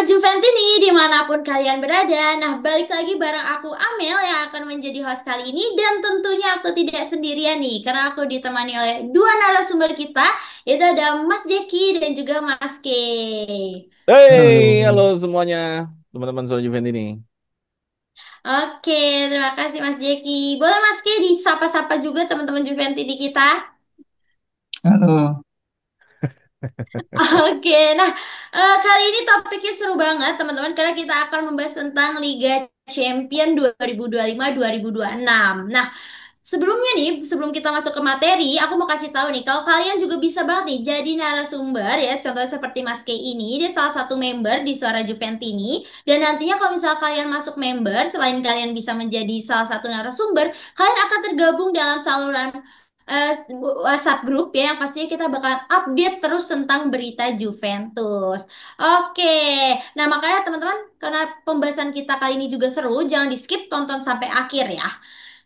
Sobat Juventini dimanapun kalian berada. Nah, balik lagi bareng aku Amel yang akan menjadi host kali ini. Dan tentunya aku tidak sendirian nih, karena aku ditemani oleh dua narasumber kita, yaitu ada Mas Jeki dan juga Mas K. Hey, halo Halo, semuanya, teman-teman Soal Juven ini. Oke, terima kasih Mas Jeki. Boleh Mas K disapa-sapa juga teman-teman Juventini kita? halo. Oke, nah kali ini topiknya seru banget teman-teman karena kita akan membahas tentang Liga Champion 2025-2026. Nah, sebelumnya nih, sebelum kita masuk ke materi, aku mau kasih tahu nih, kalau kalian juga bisa banget nih jadi narasumber ya, contohnya seperti Mas Kay ini, dia salah satu member di Suara Juventini, dan nantinya kalau misal kalian masuk member, selain kalian bisa menjadi salah satu narasumber, kalian akan tergabung dalam saluran WhatsApp grup ya, yang pastinya kita bakal update terus tentang berita Juventus. Oke, nah makanya teman-teman, karena pembahasan kita kali ini juga seru, jangan di skip, tonton sampai akhir ya.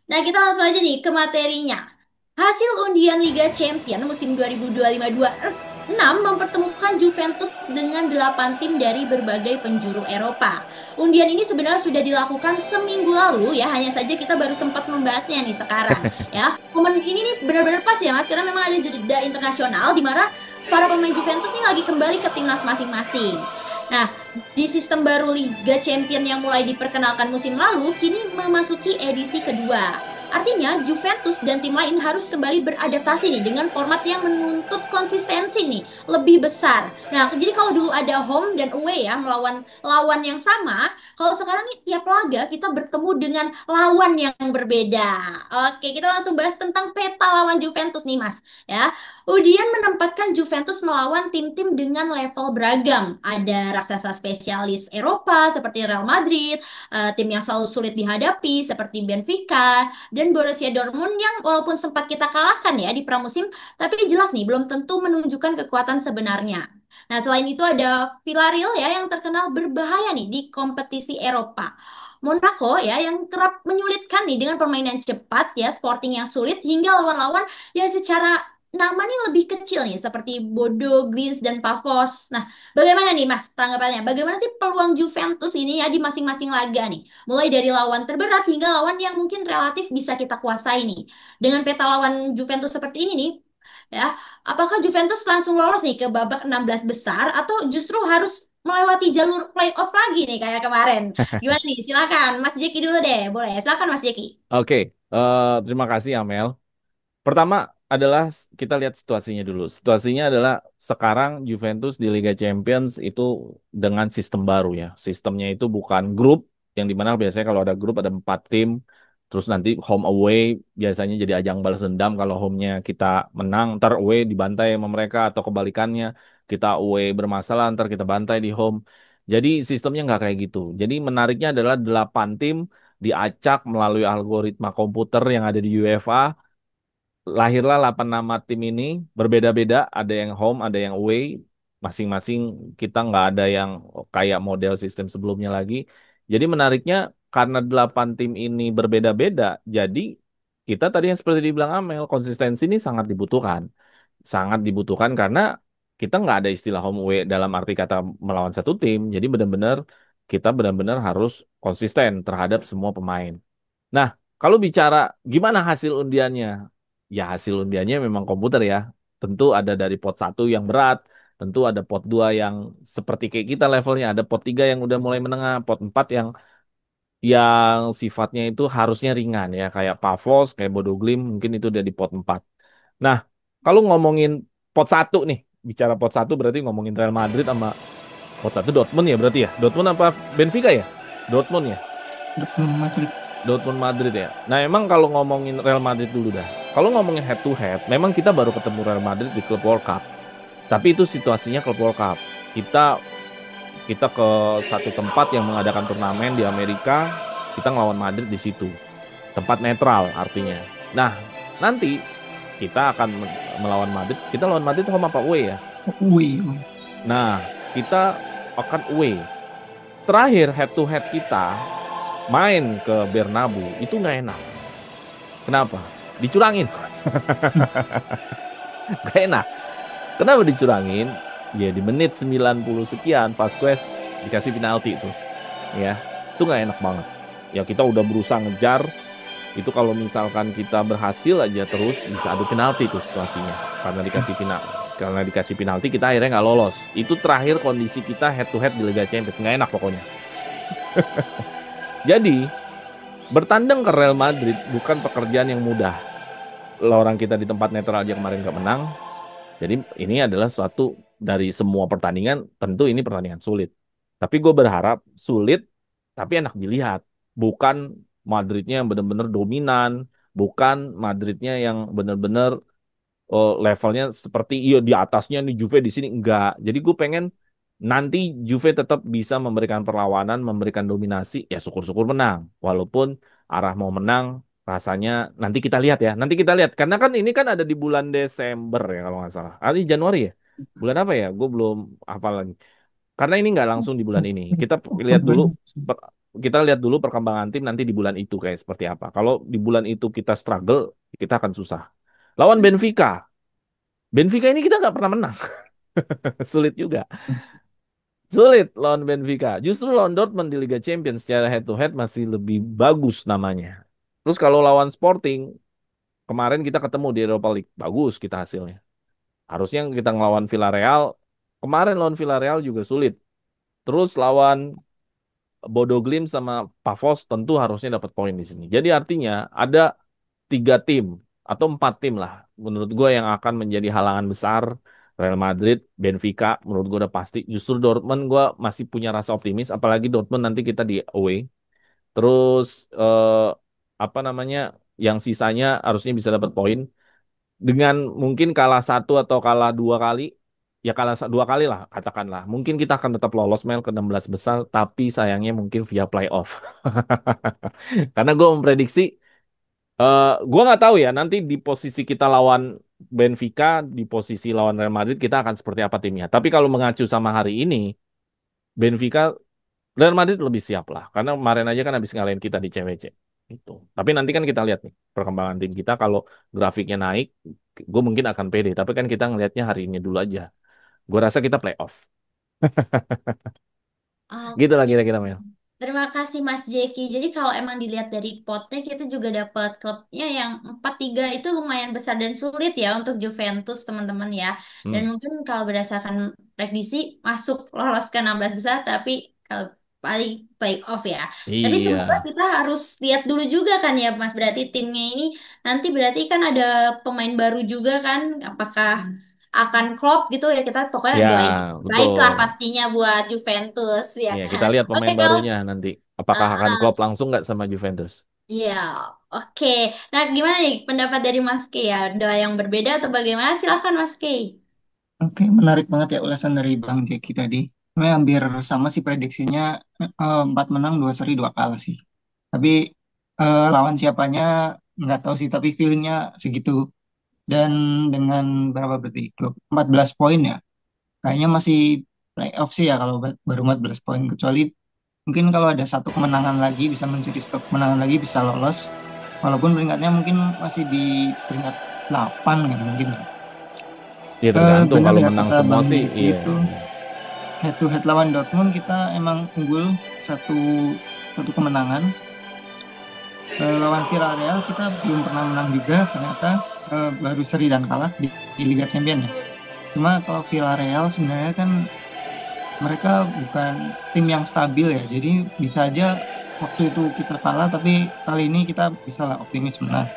Nah, kita langsung aja nih ke materinya. Hasil undian Liga Champion musim 2025-26 mempertemukan Juventus dengan 8 tim dari berbagai penjuru Eropa. Undian ini sebenarnya sudah dilakukan seminggu lalu ya, hanya saja kita baru sempat membahasnya nih sekarang ya. Momen ini nih benar-benar pas ya Mas, karena memang ada jeda internasional di mana para pemain Juventus nih lagi kembali ke timnas masing-masing. Nah, di sistem baru Liga Champion yang mulai diperkenalkan musim lalu, kini memasuki edisi kedua. Artinya, Juventus dan tim lain harus kembali beradaptasi nih dengan format yang menuntut konsistensi nih lebih besar. Nah, jadi kalau dulu ada home dan away ya melawan lawan yang sama, kalau sekarang nih tiap laga kita bertemu dengan lawan yang berbeda. Oke, kita langsung bahas tentang peta lawan Juventus nih, Mas. Ya, Udian menempatkan Juventus melawan tim-tim dengan level beragam. Ada raksasa spesialis Eropa seperti Real Madrid, tim yang selalu sulit dihadapi seperti Benfica, dan Borussia Dortmund yang walaupun sempat kita kalahkan ya di pramusim, tapi jelas nih belum tentu menunjukkan kekuatan sebenarnya. Nah, selain itu ada Villarreal ya yang terkenal berbahaya nih di kompetisi Eropa. Monaco ya yang kerap menyulitkan nih dengan permainan cepat ya, Sporting yang sulit hingga lawan-lawan yang secara namanya lebih kecil nih seperti Bodo, Glimt dan Pafos. Nah, bagaimana nih Mas tanggapannya? Bagaimana sih peluang Juventus ini ya di masing-masing laga nih? Mulai dari lawan terberat hingga lawan yang mungkin relatif bisa kita kuasai nih. Dengan peta lawan Juventus seperti ini nih, ya, apakah Juventus langsung lolos nih ke babak 16 besar atau justru harus melewati jalur playoff lagi nih kayak kemarin? Gimana nih? Silakan Mas Jeki dulu deh. Boleh. Silakan Mas Jeki. Oke, terima kasih Amel. Pertama adalah kita lihat situasinya dulu. Situasinya adalah sekarang Juventus di Liga Champions itu dengan sistem baru ya. Sistemnya itu bukan grup, yang dimana biasanya kalau ada grup ada 4 tim, terus nanti home away biasanya jadi ajang balas dendam kalau home-nya kita menang, ntar away dibantai sama mereka atau kebalikannya kita away bermasalah, ntar kita bantai di home. Jadi sistemnya nggak kayak gitu. Jadi menariknya adalah 8 tim diacak melalui algoritma komputer yang ada di UEFA. Lahirlah 8 nama tim ini berbeda-beda, ada yang home, ada yang away, masing-masing kita nggak ada yang kayak model sistem sebelumnya lagi. Jadi menariknya karena 8 tim ini berbeda-beda, jadi kita tadi yang seperti dibilang Amel, konsistensi ini sangat dibutuhkan karena kita nggak ada istilah home away dalam arti kata melawan satu tim, jadi kita benar-benar harus konsisten terhadap semua pemain. Nah, kalau bicara gimana hasil undiannya? Ya hasil undiannya memang komputer ya. Tentu ada dari pot satu yang berat, tentu ada pot 2 yang seperti kayak kita levelnya, ada pot 3 yang udah mulai menengah, pot 4 yang sifatnya itu harusnya ringan ya, kayak Pavos, kayak Bodo Glimt, mungkin itu udah di pot 4. Nah, kalau ngomongin pot satu nih, bicara pot satu berarti ngomongin Real Madrid sama pot satu Dortmund ya berarti ya. Dortmund apa Benfica ya? Dortmund ya. Belum Madrid. Dortmund Madrid ya. Nah, emang kalau ngomongin Real Madrid dulu dah. Kalau ngomongin head to head, memang kita baru ketemu Real Madrid di Club World Cup. Tapi itu situasinya Club World Cup. Kita kita ke satu tempat yang mengadakan turnamen di Amerika, kita ngelawan Madrid di situ. Tempat netral artinya. Nah, nanti kita akan melawan Madrid. Kita lawan Madrid home apa away ya? Wih, wih. Nah, kita akan away. Terakhir head to head kita main ke Bernabeu itu nggak enak. Kenapa? Dicurangin. Gak enak. Kenapa dicurangin? Ya di menit 90 sekian Vasquez dikasih penalti itu, ya. Itu nggak enak banget. Ya kita udah berusaha ngejar, itu kalau misalkan kita berhasil aja terus bisa adu penalti tuh situasinya. Karena dikasih penalti kita akhirnya nggak lolos. Itu terakhir kondisi kita head to head di Liga Champions, nggak enak pokoknya. Jadi bertandang ke Real Madrid bukan pekerjaan yang mudah. Orang kita di tempat netral aja kemarin nggak menang. Jadi ini adalah suatu dari semua pertandingan, tentu ini pertandingan sulit. Tapi gue berharap sulit, tapi enak dilihat. Bukan Madridnya yang benar-benar dominan, bukan Madridnya yang benar-benar levelnya seperti iya di atasnya nih Juve di sini enggak. Jadi gue pengen nanti Juve tetap bisa memberikan perlawanan, memberikan dominasi, ya syukur-syukur menang. Walaupun arah mau menang rasanya nanti kita lihat ya. Nanti kita lihat karena kan ini kan ada di bulan Desember ya kalau nggak salah. Ah, ini Januari ya. Bulan apa ya? Gue belum hafal lagi. Karena ini nggak langsung di bulan ini. Lihat dulu per- kita lihat dulu perkembangan tim nanti di bulan itu kayak seperti apa. Kalau di bulan itu kita struggle, kita akan susah. Lawan Benfica. Benfica ini kita nggak pernah menang. Sulit juga. Sulit lawan Benfica. Justru lawan Dortmund di Liga Champions secara head to head masih lebih bagus namanya. Terus kalau lawan Sporting, kemarin kita ketemu di Europa League. Bagus kita hasilnya. Harusnya kita ngelawan Villarreal. Kemarin lawan Villarreal juga sulit. Terus lawan Bodo Glimt sama Pafos tentu harusnya dapat poin di sini. Jadi artinya ada 3 tim atau 4 tim lah menurut gue yang akan menjadi halangan besar. Real Madrid, Benfica menurut gue udah pasti. Justru Dortmund gue masih punya rasa optimis apalagi Dortmund nanti kita di away. Terus apa namanya yang sisanya harusnya bisa dapat poin dengan mungkin kalah 1 atau kalah 2 kali. Ya kalah 2 kali lah katakanlah. Mungkin kita akan tetap lolos Mel ke 16 besar tapi sayangnya mungkin via playoff. Karena gue memprediksi gua nggak tahu ya nanti di posisi kita lawan Benfica, di posisi lawan Real Madrid kita akan seperti apa timnya. Tapi kalau mengacu sama hari ini, Benfica, Real Madrid lebih siap lah. Karena kemarin aja kan habis ngalahin kita di CWC. Gitu. Tapi nanti kan kita lihat nih perkembangan tim kita kalau grafiknya naik, gue mungkin akan pede. Tapi kan kita ngelihatnya hari ini dulu aja. Gue rasa kita playoff. Gitu lah Oke. kira-kira Mel. Terima kasih Mas Jeki. Jadi kalau emang dilihat dari potnya kita juga dapat klubnya yang 4-3 itu lumayan besar dan sulit ya untuk Juventus teman-teman ya. Dan Hmm. mungkin kalau berdasarkan prediksi masuk lolos ke 16 besar tapi kalau paling playoff ya. Tapi Iya. semoga kita harus lihat dulu juga kan ya Mas. Berarti timnya ini nanti berarti kan ada pemain baru juga kan. Apakah akan klop gitu ya kita pokoknya Ya, doain baik lah betul. pastinya buat Juventus ya Iya, kita kan. lihat Oke pemain kalau barunya nanti. Apakah akan klop langsung nggak sama Juventus? iya, oke. Nah, gimana nih pendapat dari Mas K ya? Ada yang berbeda atau bagaimana? Silakan Mas K. Oke, menarik banget ya ulasan dari Bang Jeki tadi. Ini hampir sama sih prediksinya, 4 menang, 2 seri, 2 kalah sih. Tapi lawan siapanya nggak tahu sih, tapi feelingnya segitu. Dan dengan berapa berarti? 14 poin ya. Kayaknya masih playoff sih ya kalau baru 14 poin. Kecuali mungkin kalau ada satu kemenangan lagi, bisa mencuri stok kemenangan lagi, bisa lolos. Walaupun peringkatnya mungkin masih di peringkat 8 ya mungkin. Ya tergantung Benar kalau ya menang kata semua Bang sih, Jeki iya. itu, head to head lawan Dortmund kita emang unggul satu satu kemenangan. Lawan Villarreal kita belum pernah menang juga ternyata, baru seri dan kalah di Liga Champions ya. Cuma kalau Villarreal sebenarnya kan mereka bukan tim yang stabil ya, jadi bisa aja waktu itu kita kalah tapi kali ini kita bisa lah optimis menang.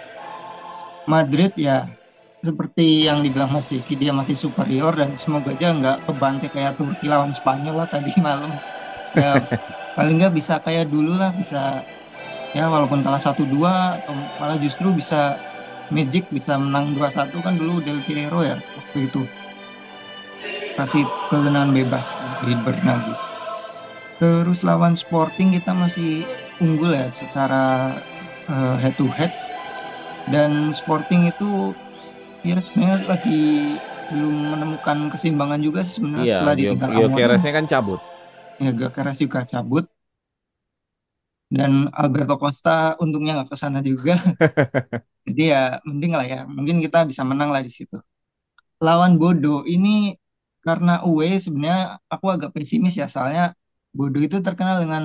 Madrid ya seperti yang dibilang Mas Ziki, dia masih superior dan semoga aja nggak kebantai kayak Turki lawan Spanyol lah tadi malam. Ya paling nggak bisa kayak dulu lah, bisa ya walaupun kalah 1-2 atau malah justru bisa Magic bisa menang 2-1 kan dulu Del Piero ya waktu itu kasih ketenangan bebas di Bernabeu. Terus lawan Sporting kita masih unggul ya secara head to head, dan Sporting itu ya sebenarnya lagi belum menemukan keseimbangan juga sih sebenarnya Iya, setelah ditinggal Amorim. Gyökeresnya kan cabut. Ya Gyökeres juga cabut dan Alberto Costa untungnya nggak ke sana juga. Jadi ya mending lah ya, mungkin kita bisa menang lah di situ. Lawan Bodo ini karena away sebenarnya aku agak pesimis ya, soalnya Bodo itu terkenal dengan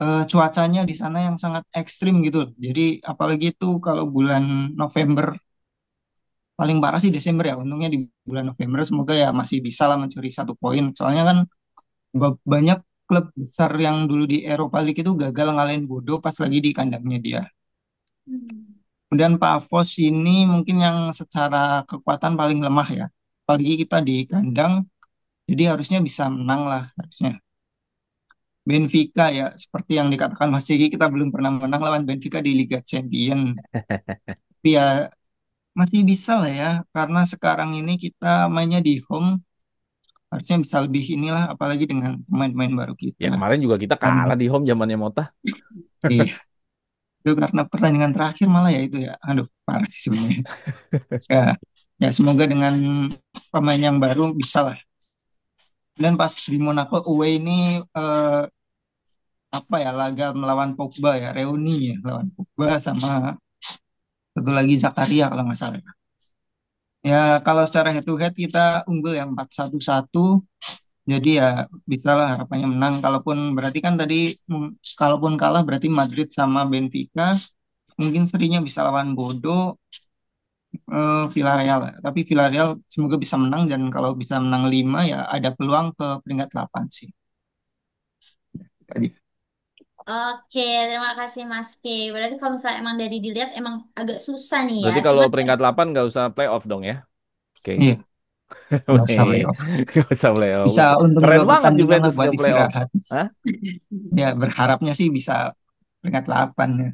cuacanya di sana yang sangat ekstrim gitu. Jadi apalagi itu kalau bulan November, paling parah sih Desember ya. Untungnya di bulan November semoga ya masih bisa lah mencuri 1 poin. Soalnya kan banyak klub besar yang dulu di Eropa League itu gagal ngalahin Bodo pas lagi di kandangnya dia. Hmm. Kemudian Pavos ini mungkin yang secara kekuatan paling lemah ya. Apalagi kita di kandang, jadi harusnya bisa menang lah harusnya. Benfica ya, seperti yang dikatakan Mas Ciki, kita belum pernah menang lawan Benfica di Liga Champion. Tapi ya masih bisa lah ya, karena sekarang ini kita mainnya di home, harusnya bisa lebih inilah, apalagi dengan pemain-pemain baru Ya kita. kemarin juga kita Dan kalah di home zamannya Mota. iya, itu karena pertandingan terakhir malah ya itu ya, aduh parah sih sebenarnya. Ya, ya semoga dengan pemain yang baru bisa lah. Dan pas di Monaco away ini apa ya laga melawan Pogba ya, reuni ya lawan Pogba sama satu lagi Zakaria kalau nggak salah. Ya kalau secara head to head kita unggul ya 4-1-1. Jadi ya bisa lah harapannya menang. Kalaupun berarti kan tadi kalaupun kalah berarti Madrid sama Benfica mungkin serinya bisa lawan Bodo, Villarreal ya. Tapi Villarreal semoga bisa menang dan kalau bisa menang 5 ya ada peluang ke peringkat 8 sih. Tadi. Oke, terima kasih Mas K. Berarti kalau misalnya emang dari dilihat emang agak susah nih ya. Berarti kalau Cuman peringkat 8 nggak usah playoff dong ya? Oke. Iya, nggak usah playoff. Nggak usah playoff. Bisa untung Keren dua banget pertandingan lah Juventus buat nggak playoff. istirahat. Hah? Ya berharapnya sih bisa peringkat 8 ya.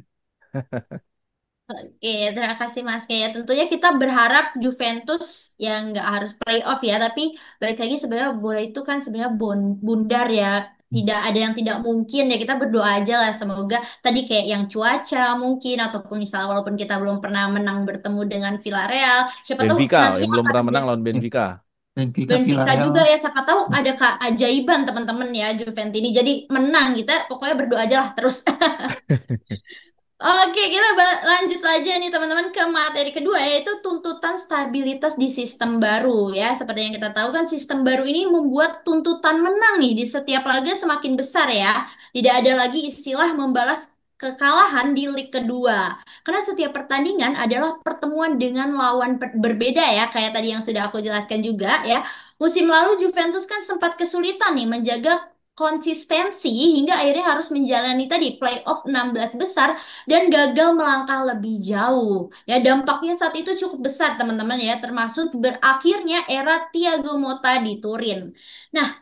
oke, terima kasih Mas K. Ya, tentunya kita berharap Juventus yang nggak harus playoff ya. Tapi balik lagi sebenarnya bola itu kan sebenarnya bundar ya. Tidak ada yang tidak mungkin ya. Kita berdoa aja lah. Semoga tadi kayak yang cuaca mungkin ataupun misalnya walaupun kita belum pernah menang bertemu dengan Villarreal, siapa tahu Benfica nantinya yang belum akan pernah menang terjadi. lawan Benfica. Benfica, Benfica Villarreal. juga ya, siapa tahu ada keajaiban teman-teman ya Juventus ini. Jadi menang kita pokoknya berdoa aja lah terus. Oke, kita lanjut aja nih teman-teman ke materi kedua yaitu tuntutan stabilitas di sistem baru ya. Seperti yang kita tahu kan sistem baru ini membuat tuntutan menang nih di setiap laga semakin besar ya. Tidak ada lagi istilah membalas kekalahan di lig kedua. Karena setiap pertandingan adalah pertemuan dengan lawan berbeda ya, kayak tadi yang sudah aku jelaskan juga ya. Musim lalu Juventus kan sempat kesulitan nih menjaga konsistensi hingga akhirnya harus menjalani tadi playoff 16 besar dan gagal melangkah lebih jauh. Ya, dampaknya saat itu cukup besar, teman-teman ya, termasuk berakhirnya era Thiago Motta di Turin. Nah,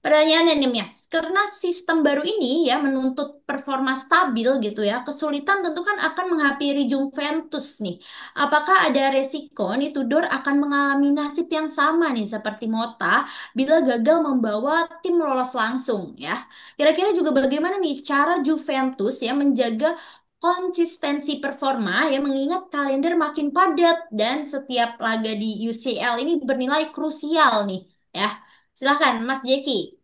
pertanyaannya nih, Mas, karena sistem baru ini ya menuntut performa stabil gitu ya, kesulitan tentu kan akan menghampiri Juventus nih. Apakah ada resiko nih Tudor akan mengalami nasib yang sama nih seperti Motta bila gagal membawa tim lolos langsung ya? Kira-kira juga bagaimana nih cara Juventus ya menjaga konsistensi performa ya mengingat kalender makin padat dan setiap laga di UCL ini bernilai krusial nih ya. Silakan Mas Jeki.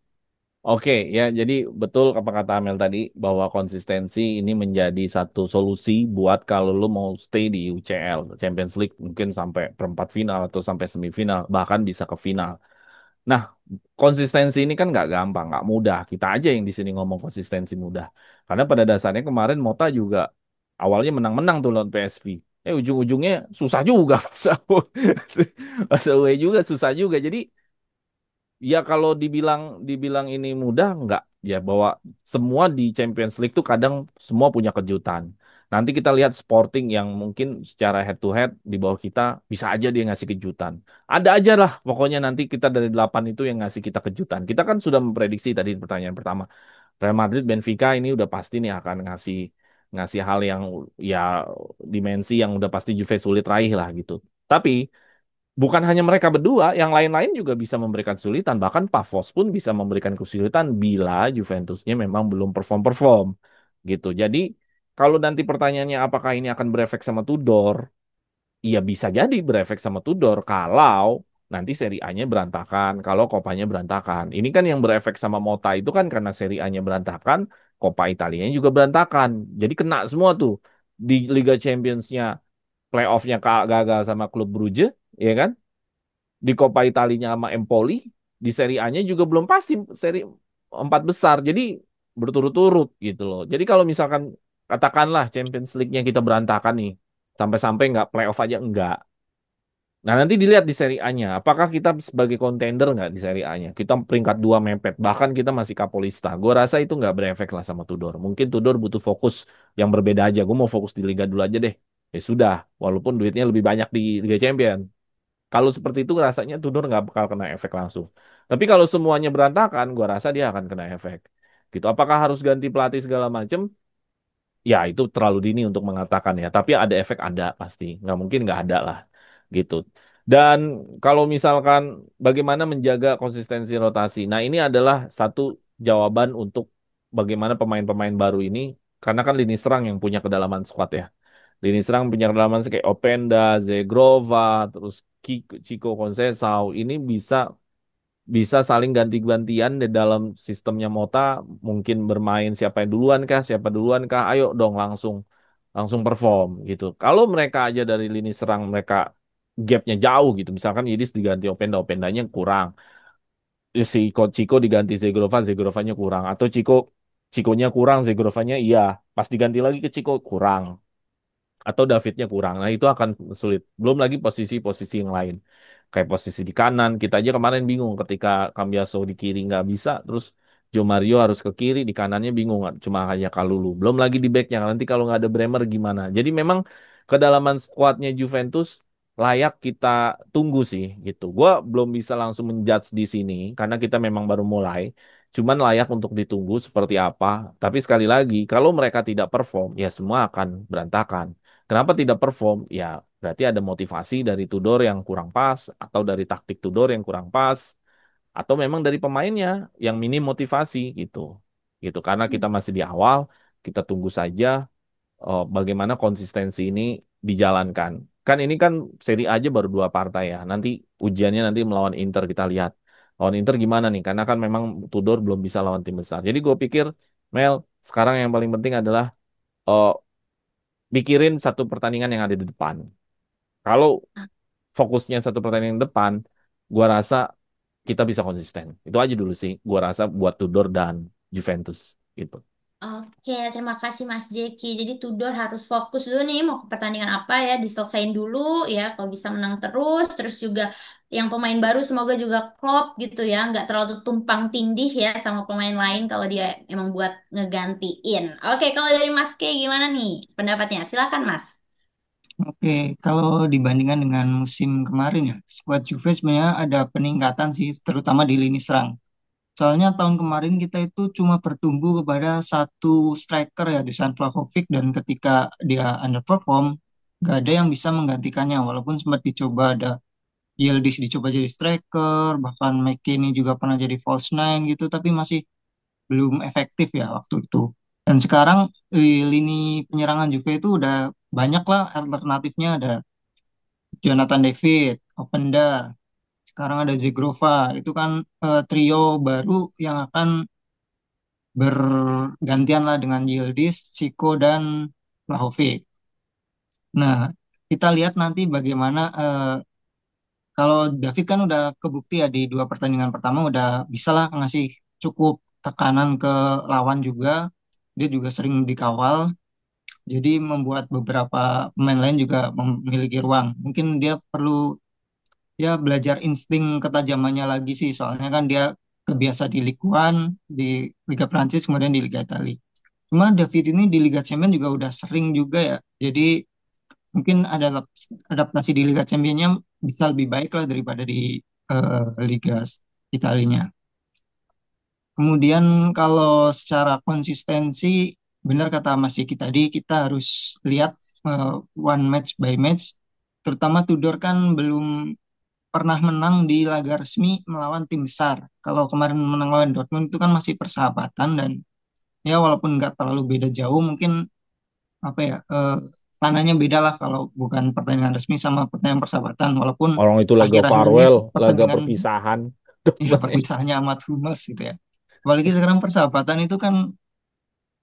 Oke, ya jadi betul apa kata Amel tadi bahwa konsistensi ini menjadi satu solusi buat kalau lu mau stay di UCL, Champions League mungkin sampai perempat final atau sampai semifinal, bahkan bisa ke final. Nah, konsistensi ini kan nggak gampang, nggak mudah. Kita aja yang di sini ngomong konsistensi mudah. Karena pada dasarnya kemarin Mota juga awalnya menang-menang tuh lawan PSV. Ujung-ujungnya susah juga. Masa away juga susah juga. Jadi ya kalau dibilang dibilang ini mudah enggak ya bahwa semua di Champions League tuh kadang semua punya kejutan. Nanti kita lihat Sporting yang mungkin secara head to head di bawah kita bisa aja dia ngasih kejutan. Ada aja lah pokoknya nanti kita dari 8 itu yang ngasih kita kejutan. Kita kan sudah memprediksi tadi di pertanyaan pertama. Real Madrid, Benfica ini udah pasti nih akan ngasih ngasih hal yang ya dimensi yang udah pasti Juve sulit raih lah gitu. Tapi bukan hanya mereka berdua, yang lain-lain juga bisa memberikan kesulitan. Bahkan Pavos pun bisa memberikan kesulitan bila Juventusnya memang belum perform-perform. Gitu. Jadi kalau nanti pertanyaannya apakah ini akan berefek sama Tudor, iya bisa jadi berefek sama Tudor kalau nanti Serie A-nya berantakan, kalau Copanya berantakan. Ini kan yang berefek sama Mota itu kan karena Serie A-nya berantakan, Coppa Italianya juga berantakan. Jadi kena semua tuh. Di Liga Champions-nya playoff-nya gagal sama klub Brugge, ya kan? Di Coppa Italianya sama Empoli, di Serie A-nya juga belum pasti seri empat besar. Jadi berturut-turut gitu loh. Jadi kalau misalkan katakanlah Champions League-nya kita berantakan nih, sampai-sampai nggak playoff aja enggak. Nah, nanti dilihat di Serie A-nya. Apakah kita sebagai kontender nggak di Serie A-nya? Kita peringkat 2 mepet. Bahkan kita masih Kapolista. Gue rasa itu nggak berefek lah sama Tudor. Mungkin Tudor butuh fokus yang berbeda aja. Gue mau fokus di Liga dulu aja deh. Ya sudah. Walaupun duitnya lebih banyak di Liga Champion. Kalau seperti itu rasanya Tudor nggak bakal kena efek langsung. Tapi kalau semuanya berantakan, gue rasa dia akan kena efek. Gitu. Apakah harus ganti pelatih segala macam? Ya, itu terlalu dini untuk mengatakan ya. Tapi ada efek ada pasti. Nggak mungkin nggak ada lah. Gitu. Dan kalau misalkan bagaimana menjaga konsistensi rotasi. Nah, ini adalah satu jawaban untuk bagaimana pemain-pemain baru ini. Karena kan lini serang yang punya kedalaman squad ya. Lini serang punya kedalaman kayak Openda, Zegrova, terus Chico Conceição. Ini bisa bisa saling ganti-gantian di dalam sistemnya Mota, mungkin bermain siapa duluan kah, ayo dong langsung langsung perform gitu. Kalau mereka aja dari lini serang mereka gapnya jauh gitu, misalkan Yildiz diganti Openda, Opendanya kurang, si Chico diganti Zegrova, Zegrovanya kurang, atau Chiconya kurang, Zegrovanya iya, pas diganti lagi ke Chico kurang atau Davidnya kurang. Nah, itu akan sulit. Belum lagi posisi-posisi yang lain. Kayak posisi di kanan, kita aja kemarin bingung ketika Cambiaso di kiri nggak bisa, terus Joe Mario harus ke kiri, di kanannya bingung, cuma hanya Kalulu. Belum lagi di backnya, nanti kalau nggak ada Bremer gimana. Jadi memang kedalaman skuadnya Juventus layak kita tunggu sih gitu. Gua belum bisa langsung menjudge di sini karena kita memang baru mulai. Cuman layak untuk ditunggu seperti apa. Tapi sekali lagi, kalau mereka tidak perform, ya semua akan berantakan. Kenapa tidak perform? Ya, berarti ada motivasi dari Tudor yang kurang pas, atau dari taktik Tudor yang kurang pas, atau memang dari pemainnya yang minim motivasi gitu. Gitu. Karena kita masih di awal, kita tunggu saja bagaimana konsistensi ini dijalankan. Kan ini kan seri A aja baru dua partai ya. Nanti ujiannya nanti melawan Inter kita lihat. Lawan Inter gimana nih? Karena kan memang Tudor belum bisa lawan tim besar. Jadi gue pikir, Mel, sekarang yang paling penting adalah eh, pikirin satu pertandingan yang ada di depan. Kalau fokusnya satu pertandingan depan, gua rasa kita bisa konsisten. Itu aja dulu sih. Gua rasa buat Tudor dan Juventus gitu. Oke, terima kasih Mas Jeki. Jadi Tudor harus fokus dulu nih mau ke pertandingan apa ya, diselesain dulu ya. Kalau bisa menang terus, terus juga yang pemain baru semoga juga klop gitu ya, nggak terlalu tumpang tindih ya sama pemain lain kalau dia emang buat ngegantiin. Oke, kalau dari Mas K gimana nih pendapatnya? Silakan Mas. Oke, kalau dibandingkan dengan musim kemarin ya, skuad Juve sebenarnya ada peningkatan sih, terutama di lini serang. Soalnya tahun kemarin kita itu cuma bertumbuh kepada satu striker ya, Dusan Vlahovic, dan ketika dia underperform, gak ada yang bisa menggantikannya. Walaupun sempat dicoba ada Yildiz dicoba jadi striker, bahkan McKennie juga pernah jadi false nine gitu, tapi masih belum efektif ya waktu itu. Dan sekarang di lini penyerangan Juve itu udah banyak lah alternatifnya, ada Jonathan David, Openda, sekarang ada Zigrova. Itu kan trio baru yang akan bergantian lah dengan Yildiz, Chico, dan Vlahovic. Nah, kita lihat nanti bagaimana kalau David kan udah kebukti ya di dua pertandingan pertama udah bisa lah ngasih cukup tekanan ke lawan juga. Dia juga sering dikawal, jadi membuat beberapa pemain lain juga memiliki ruang. Mungkin dia perlu ya belajar insting ketajamannya lagi sih, soalnya kan dia kebiasa di Ligue 1, di Liga Prancis, kemudian di Liga Italia. Cuma David ini di Liga Champions juga udah sering juga ya. Jadi mungkin ada adaptasi di Liga Championnya bisa lebih baik lah daripada di Liga Italinya. Kemudian kalau secara konsistensi, benar kata Mas Yiki tadi, kita harus lihat one match by match. Terutama Tudor kan belum pernah menang di laga resmi melawan tim besar. Kalau kemarin menang lawan Dortmund itu kan masih persahabatan, dan ya walaupun nggak terlalu beda jauh, mungkin apa ya tanahnya beda lah kalau bukan pertandingan resmi sama pertandingan persahabatan. Walaupun Orang itu laga akhir-akhir ini farewell, laga pertandingan perpisahan. ya perpisahannya amat humas gitu ya. Apalagi sekarang persahabatan itu kan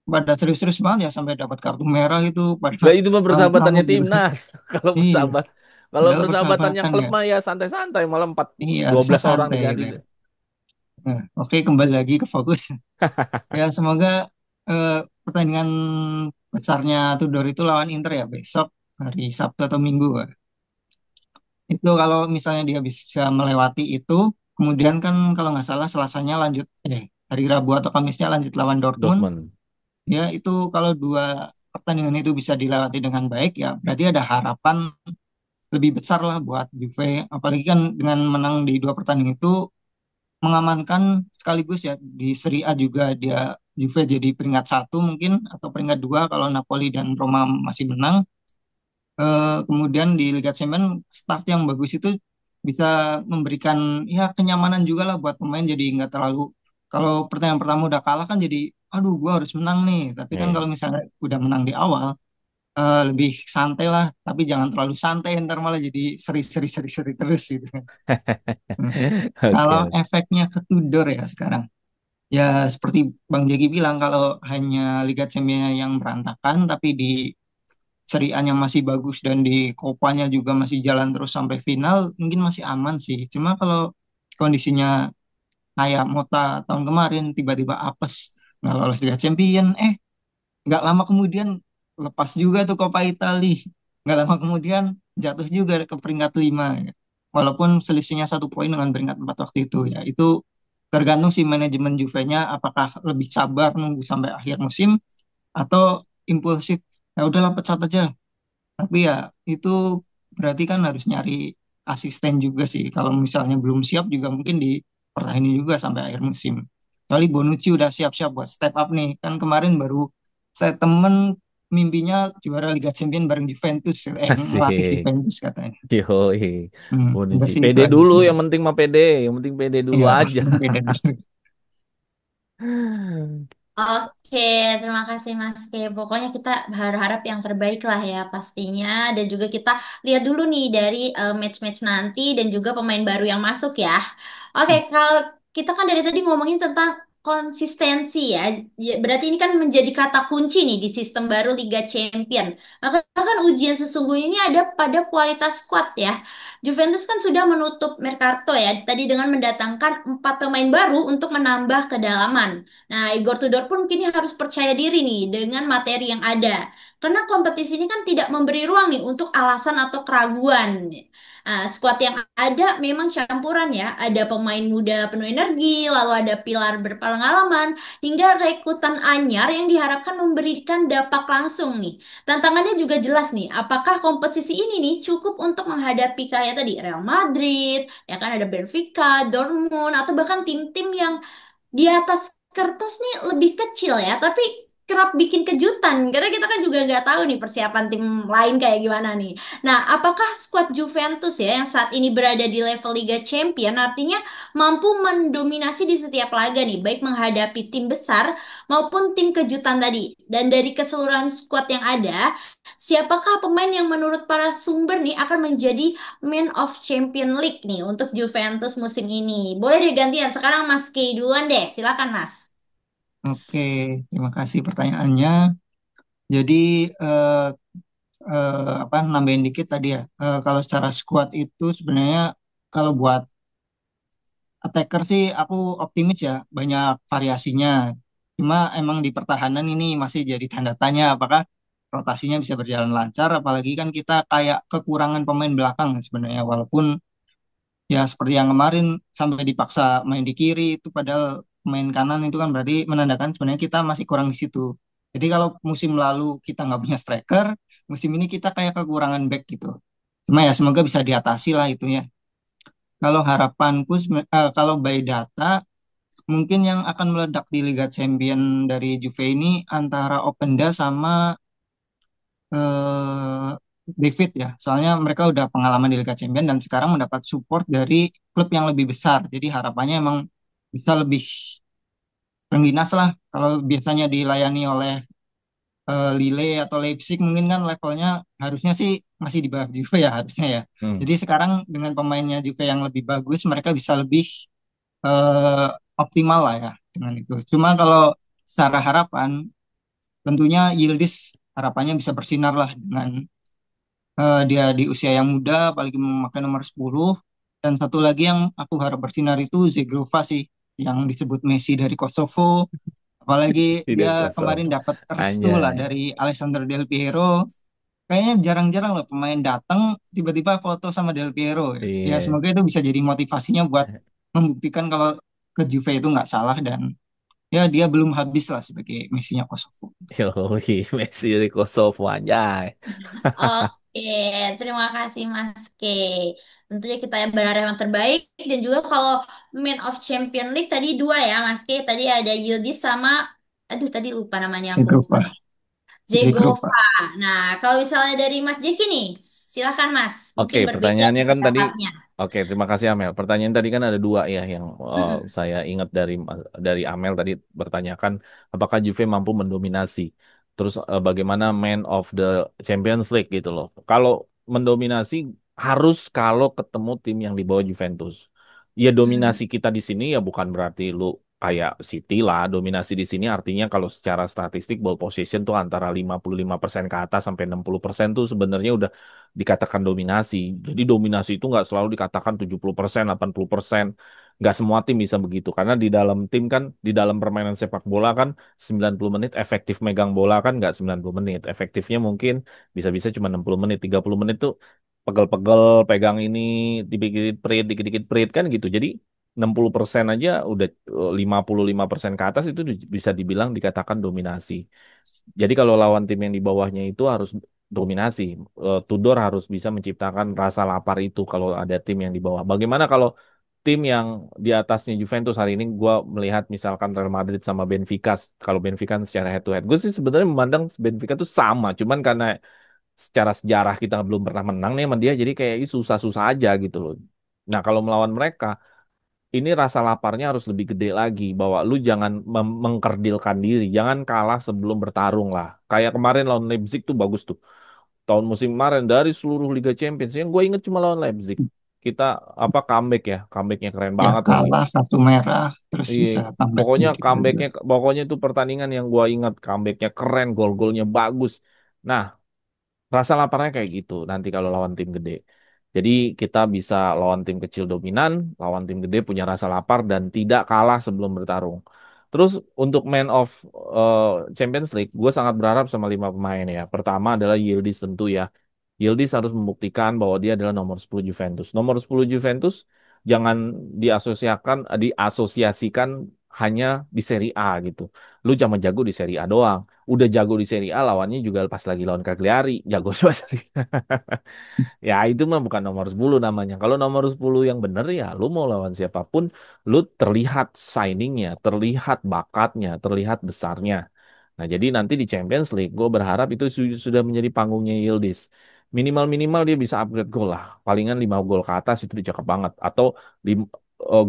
pada serius-serius banget ya, sampai dapat kartu merah itu pada Lah itu mah persahabatannya ngamuk-ngamuk gitu. timnas. Kalau Iya, persahabat, kalau padahal persahabatannya persahabatan klub ya. mah ya santai-santai, malah Iya, dua harusnya belas orang santai diganti. gitu ya. Nah, oke, kembali lagi ke fokus. Ya, semoga pertandingan besarnya Tudor itu lawan Inter ya besok hari Sabtu atau Minggu, Pak. Itu kalau misalnya dia bisa melewati itu, kemudian kan kalau nggak salah Selasanya lanjut, hari Rabu atau Kamisnya lanjut lawan Dortmund. Dortmund. Ya, itu kalau dua pertandingan itu bisa dilewati dengan baik, ya berarti ada harapan lebih besar lah buat Juve. Apalagi kan dengan menang di dua pertandingan itu mengamankan sekaligus ya di Serie A juga dia Juve jadi peringkat satu mungkin atau peringkat dua kalau Napoli dan Roma masih menang. Kemudian di Liga Champions start yang bagus itu bisa memberikan ya kenyamanan juga lah buat pemain, jadi nggak terlalu kalau pertandingan pertama udah kalah kan jadi aduh gua harus menang nih, tapi kan Iya. kalau misalnya udah menang di awal lebih santai lah, tapi jangan terlalu santai ntar malah jadi seri terus gitu kan. Hmm. Oke, Kalau oke. efeknya ke Tudor ya sekarang, ya seperti Bang Jaki bilang, kalau hanya Liga Champions yang berantakan tapi di Serie A-nya masih bagus dan di Copanya juga masih jalan terus sampai final, mungkin masih aman sih. Cuma kalau kondisinya kayak Mota tahun kemarin tiba-tiba apes nggak lolos Liga Champion, nggak lama kemudian lepas juga tuh Coppa Italia, nggak lama kemudian jatuh juga ke peringkat 5, walaupun selisihnya 1 poin dengan peringkat 4 waktu itu. Ya itu tergantung si manajemen Juve-nya apakah lebih sabar nunggu sampai akhir musim atau impulsif, ya udahlah pecat aja. Tapi ya itu berarti kan harus nyari asisten juga sih. Kalau misalnya belum siap juga mungkin dipertahankan juga sampai akhir musim. Kali Bonucci udah siap-siap buat step up nih. Kan kemarin baru saya temen mimpinya juara Liga Champions bareng Juventus. Ngelatih Asik. Juventus katanya. Yoi. Udah Bonucci. sih itu Pede aja dulu, sih. yang penting mah pede. Yang penting pede dulu Iya, aja. beda dulu. Oke, terima kasih Mas Ke. Pokoknya kita berharap yang terbaik lah ya pastinya. Dan juga kita lihat dulu nih dari match-match nanti dan juga pemain baru yang masuk ya. Oke, kalau kita kan dari tadi ngomongin tentang konsistensi ya. Berarti ini kan menjadi kata kunci nih di sistem baru Liga Champion. Maka kan ujian sesungguhnya ini ada pada kualitas squad ya. Juventus kan sudah menutup Mercato ya tadi dengan mendatangkan 4 pemain baru untuk menambah kedalaman. Nah, Igor Tudor pun kini harus percaya diri nih dengan materi yang ada. Karena kompetisi ini kan tidak memberi ruang nih untuk alasan atau keraguan. Nah, skuad yang ada memang campuran ya. Ada pemain muda penuh energi, lalu ada pilar berpengalaman, hingga rekrutan anyar yang diharapkan memberikan dampak langsung nih. Tantangannya juga jelas nih, apakah komposisi ini nih cukup untuk menghadapi kayak tadi Real Madrid, ya kan ada Benfica, Dortmund, atau bahkan tim-tim yang di atas kertas nih lebih kecil ya, tapi kerap bikin kejutan. Karena kita kan juga nggak tahu nih persiapan tim lain kayak gimana nih. Nah, apakah skuad Juventus ya yang saat ini berada di level Liga Champion artinya mampu mendominasi di setiap laga nih, baik menghadapi tim besar maupun tim kejutan tadi. Dan dari keseluruhan skuad yang ada, siapakah pemain yang menurut para sumber nih akan menjadi Man of Champion League nih untuk Juventus musim ini? Boleh deh gantian. Sekarang Mas Kay duluan deh. Silakan Mas. Oke, terima kasih pertanyaannya. Jadi eh, apa nambahin dikit tadi ya. Kalau secara squad itu sebenarnya kalau buat attacker sih aku optimis ya, banyak variasinya. Cuma emang di pertahanan ini masih jadi tanda tanya apakah rotasinya bisa berjalan lancar, apalagi kan kita kayak kekurangan pemain belakang sebenarnya, walaupun ya seperti yang kemarin sampai dipaksa main di kiri itu padahal main kanan itu kan berarti menandakan sebenarnya kita masih kurang di situ. Jadi kalau musim lalu kita nggak punya striker, musim ini kita kayak kekurangan back gitu. Cuma ya semoga bisa diatasi lah itunya. Kalau harapanku, kalau by data, mungkin yang akan meledak di Liga Champion dari Juve ini antara Openda sama eh, David ya. Soalnya mereka udah pengalaman di Liga Champion dan sekarang mendapat support dari klub yang lebih besar. Jadi harapannya emang bisa lebih rengginas lah. Kalau biasanya dilayani oleh Lille atau Leipzig mungkin kan levelnya harusnya sih masih di bawah Juve ya harusnya ya. Hmm. Jadi sekarang dengan pemainnya Juve yang lebih bagus, mereka bisa lebih eh, optimal lah ya dengan itu. Cuma kalau secara harapan, tentunya Yildiz harapannya bisa bersinar lah dengan dia di usia yang muda, apalagi memakai nomor 10. Dan satu lagi yang aku harap bersinar itu Zegrova sih. yang disebut Messi dari Kosovo. Apalagi Tidak dia kosong. kemarin dapat restu lah Anjay. dari Alessandro Del Piero. Kayaknya jarang-jarang loh pemain datang tiba-tiba foto sama Del Piero. Ya Iya. semoga itu bisa jadi motivasinya buat membuktikan kalau ke Juve itu nggak salah dan ya dia belum habis lah sebagai Messinya Kosovo. Yoi, Messi dari Kosovo anjay. Oke, terima kasih Mas K. Tentunya kita berharap yang terbaik dan juga kalau Man of Champion League tadi dua ya Mas K. Tadi ada Yildiz sama, aduh tadi lupa namanya yang Zegrova, golman. Zegrova. Zegova. Nah, kalau misalnya dari Mas Jeki nih, silakan Mas. Oke, Mungkin berbeda pertanyaannya kan tadi, pendapatnya. oke, terima kasih Amel. Pertanyaan tadi kan ada dua ya yang Mm-mm. saya ingat dari Amel tadi bertanyakan apakah Juve mampu mendominasi. Terus bagaimana Man of the Champions League gitu loh. Kalau mendominasi harus kalau ketemu tim yang di bawah Juventus. Ya Mm-mm. dominasi kita di sini ya bukan berarti lu kayak City lah. Dominasi di sini artinya kalau secara statistik ball possession tuh antara 55% ke atas sampai 60% tuh sebenarnya udah dikatakan dominasi. Jadi dominasi itu nggak selalu dikatakan 70%, 80%. Nggak semua tim bisa begitu. Karena di dalam tim kan, di dalam permainan sepak bola kan 90 menit efektif megang bola kan nggak 90 menit. Efektifnya mungkin bisa-bisa cuma 60 menit. 30 menit tuh pegel-pegel, pegang ini, dikit-dikit perit kan gitu. Jadi 60% aja udah 55% ke atas itu bisa dibilang dikatakan dominasi. Jadi kalau lawan tim yang di bawahnya itu harus dominasi. Tudor harus bisa menciptakan rasa lapar itu kalau ada tim yang di bawah. Bagaimana kalau tim yang di atasnya Juventus hari ini gue melihat misalkan Real Madrid sama Benfica. Kalau Benfica secara head to head, gue sih sebenarnya memandang Benfica itu sama. Cuman karena secara sejarah kita belum pernah menang nih sama dia, jadi kayak susah-susah aja gitu loh. Nah kalau melawan mereka ini rasa laparnya harus lebih gede lagi bahwa lu jangan mengkerdilkan diri, jangan kalah sebelum bertarung lah. Kayak kemarin lawan Leipzig tuh bagus tuh. Tahun musim kemarin dari seluruh Liga Champions yang gue inget cuma lawan Leipzig. Kita apa comeback ya, comebacknya keren Ya banget lah. kalah kartu merah terus Iya, bisa comeback pokoknya dikit juga. pokoknya itu pertandingan yang gue ingat comebacknya keren, gol-golnya bagus. Nah, rasa laparnya kayak gitu nanti kalau lawan tim gede. Jadi kita bisa lawan tim kecil dominan, lawan tim gede punya rasa lapar dan tidak kalah sebelum bertarung. Terus untuk Man of eh, Champions League, gue sangat berharap sama 5 pemain ya. Pertama adalah Yildiz tentu ya. Yildiz harus membuktikan bahwa dia adalah nomor 10 Juventus. Nomor 10 Juventus jangan diasosiasikan hanya di Serie A gitu. Lu jangan jago di Serie A doang. Udah jago di Serie A lawannya juga pas lagi lawan Cagliari jago pas ya itu mah bukan nomor 10 namanya. Kalau nomor 10 yang bener ya lu mau lawan siapapun lu terlihat signingnya, terlihat bakatnya, terlihat besarnya. Nah jadi nanti di Champions League gue berharap itu sudah menjadi panggungnya Yildiz. Minimal-minimal dia bisa upgrade gol lah. Palingan 5 gol ke atas itu udah cakep banget. Atau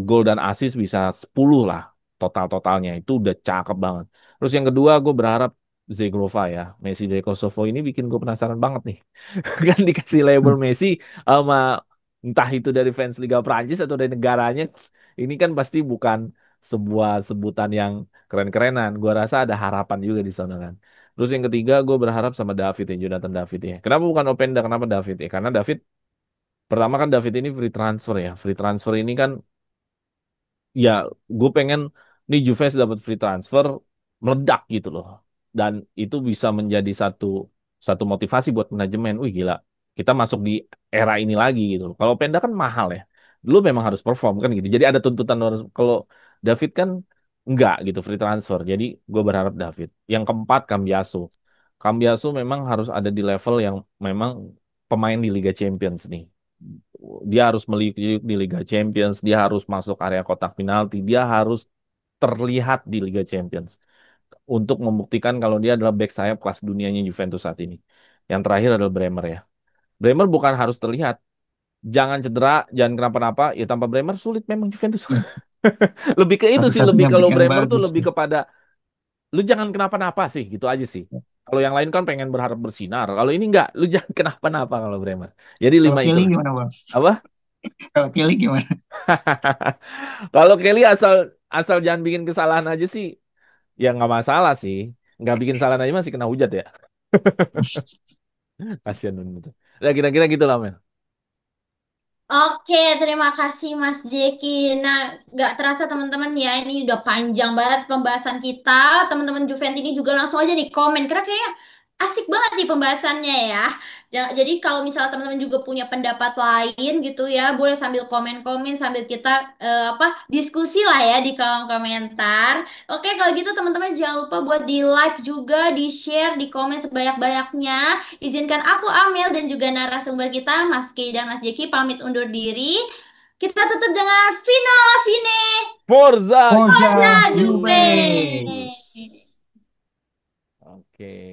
gol dan assist bisa 10 lah total-totalnya. Itu udah cakep banget. Terus yang kedua gue berharap Zegrova ya. Messi dari Kosovo ini bikin gue penasaran banget nih. Kan dikasih label Messi sama entah itu dari fans Liga Prancis atau dari negaranya. Ini kan pasti bukan sebuah sebutan yang keren-kerenan. Gua rasa ada harapan juga di sana kan. Terus yang ketiga gue berharap sama David ya, Jonathan David ya. Kenapa bukan Openda? Kenapa David ya? Karena David pertama kan David ini free transfer ya. Free transfer ini kan ya gue pengen nih Juve dapat free transfer meledak gitu loh. Dan itu bisa menjadi satu satu motivasi buat manajemen. Wih gila, kita masuk di era ini lagi gitu loh. Kalau Penda kan mahal ya. Dulu memang harus perform kan gitu. Jadi ada tuntutan kalau David kan enggak gitu free transfer. Jadi gue berharap David. Yang keempat Cambiaso. Cambiaso memang harus ada di level yang memang pemain di Liga Champions nih. Dia harus meliuk di Liga Champions, dia harus masuk area kotak penalti, dia harus terlihat di Liga Champions untuk membuktikan kalau dia adalah back sayap kelas dunianya Juventus saat ini. Yang terakhir adalah Bremer ya. Bremer bukan harus terlihat, jangan cedera, jangan kenapa-napa. Ya tanpa Bremer sulit memang Juventus. Lebih ke itu sih, lebih Satu-satunya back kalau yang Bremer tuh bagus lebih nih. kepada lu jangan kenapa-napa sih, gitu aja sih. Kalau yang lain kan pengen berharap bersinar. Kalau ini enggak, lu jangan kenapa-napa kalau Bremer. Jadi Kalau 5 Kelly itulah. gimana bang? Apa? Kalau Kelly gimana? Kalau Kelly asal asal jangan bikin kesalahan aja sih, ya nggak masalah sih. Nggak bikin kesalahan aja masih kena hujat ya. Kasian bener. Nah, kira-kira gitu lah, Mel. Oke, terima kasih Mas Jeki. Nah, nggak terasa teman-teman ya, ini udah panjang banget pembahasan kita. Teman-teman Juventus ini juga langsung aja nih komen, karena kayaknya asik banget nih pembahasannya ya. Jadi kalau misalnya teman-teman juga punya pendapat lain gitu ya, boleh sambil komen-komen sambil kita apa diskusi lah ya di kolom komentar. Oke, kalau gitu teman-teman jangan lupa buat di like juga, di share, di komen sebanyak-banyaknya. Izinkan aku Amel dan juga narasumber kita Mas Kei dan Mas Jeki pamit undur diri. Kita tutup dengan final Fine Forza Forza Forza Juve. Juve. Juventus. Oke.